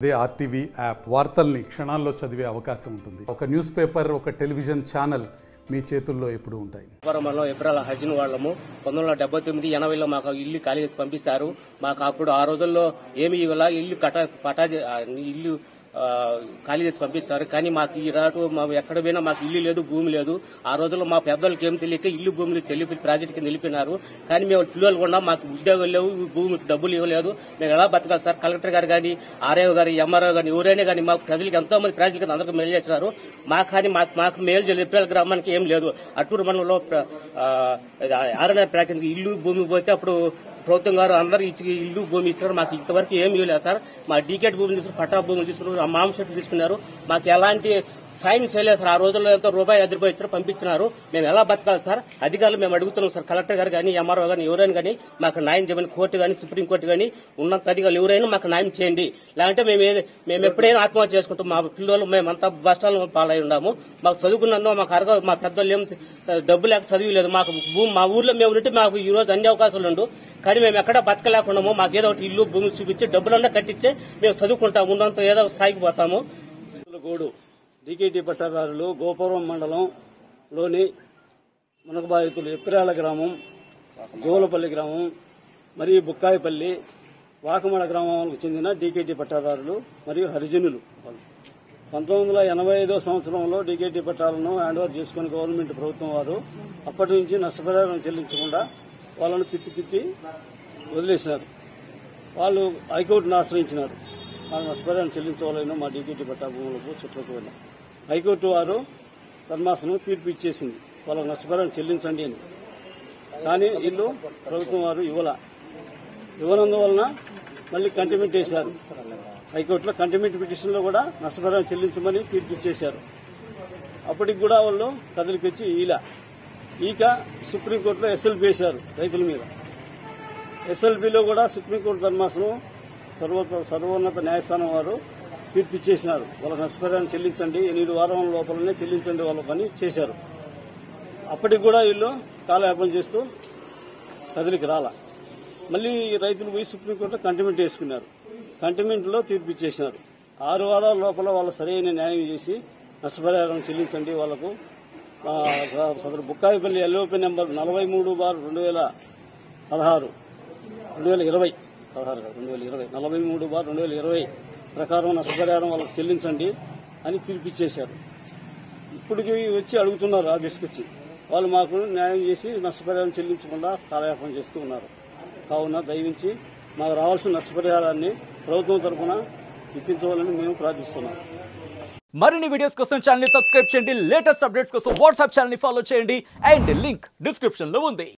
అదే RTV app వార్తల్ని క్షణాల్లో చదివే అవకాశం ఉంటుంది. ఒక న్యూస్ పేపర్, ఒక టెలివిజన్ ఛానల్ మీ చేతుల్లో ఎప్పుడు ఉంటాయి. మనం ఎబ్రాల హజ్జిన్ వాళ్ళము 1979, 80లో మాకు ఇల్లు ఖాళీ చేసి పంపిస్తారు. మాకు అప్పుడు ఆ రోజుల్లో ఏమి ఇవ్వాల ఇల్లు ఇల్లు ఖాళీ చేసి పంపిస్తారు. కానీ మాకు ఈ రాటు ఎక్కడ పోయినా మాకు ఇల్లు లేదు, భూమి లేదు. ఆ రోజుల్లో మా పెద్దలకు ఏం తెలియక ఇల్లు భూములు చెల్లిపి ప్రాజెక్ట్ కింద నిలిపినారు. కానీ మేము పిల్లలు కూడా మాకు ఉద్యోగాలు లేవు, భూమికి డబ్బులు ఇవ్వలేదు. మేము ఎలా బతకాలి సార్? కలెక్టర్ గారు కానీ, ఆర్ఐఓ గారు, ఎంఆర్ఓ గాని ఎవరైనా కానీ మాకు ప్రజలకు ఎంతో మంది ప్రజలకి అందరికీ మేలు చేస్తున్నారు. మాకు కానీ మాకు మేలు చేయలేదు. ఎప్రిల్ గ్రామానికి ఏం లేదు. అట్టూరు మండలంలో ఆర్ఎన్ఆర్ ప్యాకేజ్ ఇల్లు భూమి పోతే అప్పుడు ప్రభుత్వం గారు అందరూ ఇచ్చి ఇల్లు భూమి ఇచ్చినారు. మాకు ఇంతవరకు ఏమి ఇవ్వలేదు సార్. మా డీకేట్ భూమిని తీసుకుని పట్టా భూములు తీసుకున్నారు, మామ చెట్లు తీసుకున్నారు. మాకు ఎలాంటి సాయం చేయలేదు సార్. ఆ రోజుల్లో ఎంతో రూపాయి 10 రూపాయలు ఇచ్చారు, పంపించినారు. మేము ఎలా బతకాలి సార్? అధికారులు మేము అడుగుతున్నాం సార్. కలెక్టర్ గారు కానీ, ఎంఆర్ఓ గానీ ఎవరైనా కానీ మాకు న్యాయం చేయమని కోర్టు కానీ, సుప్రీంకోర్టు కానీ ఉన్నంత అధికారులు ఎవరైనా మాకు న్యాయం చేయండి. లేదంటే మేము ఎప్పుడైనా ఆత్మహత్య చేసుకుంటాం. మా పిల్లలు మేమంతా బస్టాలు పాలై ఉన్నాము. మాకు చదువుకున్నాను, మా పెద్దలు ఏం డబ్బు లేక చదివలేదు. మాకు మా ఊర్లో మేము ఉంటే మాకు ఈ రోజు అన్ని అవకాశాలు ఉండు. కానీ మేము ఎక్కడ బతకలేకున్నాము. మాకు ఏదో ఒకటి ఇల్లు భూమి చూపించి డబ్బులన్నా కట్టించే మేము చదువుకుంటాము. ఉన్నంత ఏదో సాగిపోతాము. డీకేటీ పట్టాదారులు గోపురం మండలంలోని మునకబాధితులు ఎప్పిరాల గ్రామం, జోలపల్లి గ్రామం మరియు బుక్కాయిపల్లి, వాకమడ గ్రామాలకు చెందిన డీకేటీ పట్టాదారులు మరియు హరిజనులు 1985 సంవత్సరంలో డీకేటీ పట్టాలను హ్యాండ్ ఓవర్ చేసుకుని గవర్నమెంట్ ప్రభుత్వం వారు అప్పటి నుంచి నష్టపరిహారం చెల్లించకుండా వాళ్ళను తిప్పి వదిలేసినారు. వాళ్ళు హైకోర్టును ఆశ్రయించినారు. మాకు నష్టపరిహారం చెల్లించవాలని మా డీకేటీ పట్టా భూములకు చుట్టూ వెళ్ళాం. హైకోర్టు వారు ధర్మాసనం తీర్పు ఇచ్చేసింది, వాళ్ళకు నష్టపరిహారం చెల్లించండి అని. కానీ వీళ్ళు ప్రభుత్వం వారు ఇవ్వనందువలన మళ్ళీ కంటెంప్ట్ వేశారు. హైకోర్టులో కంటెంప్ట్ పిటిషన్లో కూడా నష్టపరిహారం చెల్లించమని తీర్పు ఇచ్చేశారు. అప్పటికి కూడా వాళ్ళు కదిలికొచ్చి ఈక సుప్రీంకోర్టులో ఎస్ఎల్పి వేశారు రైతుల మీద. ఎస్ఎల్పిలో కూడా సుప్రీంకోర్టు ధర్మాసనం సర్వోన్నత న్యాయస్థానం వారు తీర్పు ఇచ్చేసినారు. వాళ్ళకి నష్టపరిహారం చెల్లించండి, 8 వారాల లోపలనే చెల్లించండి వాళ్ళ పని చేశారు. అప్పటికి కూడా వీళ్ళు కాలయాపన చేస్తూ కదిలికి రాలా. మళ్ళీ రైతులు పోయి సుప్రీంకోర్టులో కంటెంప్ట్ వేసుకున్నారు. కంటెంప్ట్లో తీర్పు ఇచ్చేసినారు. 6 వారాల లోపల వాళ్ళు సరైన న్యాయం చేసి నష్టపరిహారం చెల్లించండి వాళ్లకు. సదరు బుక్కాయిపల్లి ఎల్ఓపి నెంబర్ 43/2016 43/2020 ప్రకారం నష్టపరిహారం వాళ్ళకు చెల్లించండి అని తీర్పిచ్చేశారు. ఇప్పటికి వచ్చి అడుగుతున్నారు ఆఫీస్కి వచ్చి. వాళ్ళు మాకు న్యాయం చేసి నష్టపరిహారం చెల్లించకుండా కాలయాపన చేస్తూ ఉన్నారు. కావున దయవించి మాకు రావాల్సిన నష్టపరిహారాన్ని ప్రభుత్వం తరఫున ఇప్పించవాలని మేము ప్రార్థిస్తున్నాం. మరిన్ని వీడియోస్ కోసం ఛానల్ ని సబ్స్క్రైబ్ చేయండి. లేటెస్ట్ అప్డేట్స్ కోసం వాట్సాప్ ఛానల్ ని ఫాలో చేయండి. అండ్ లింక్ డిస్క్రిప్షన్ లో ఉంది.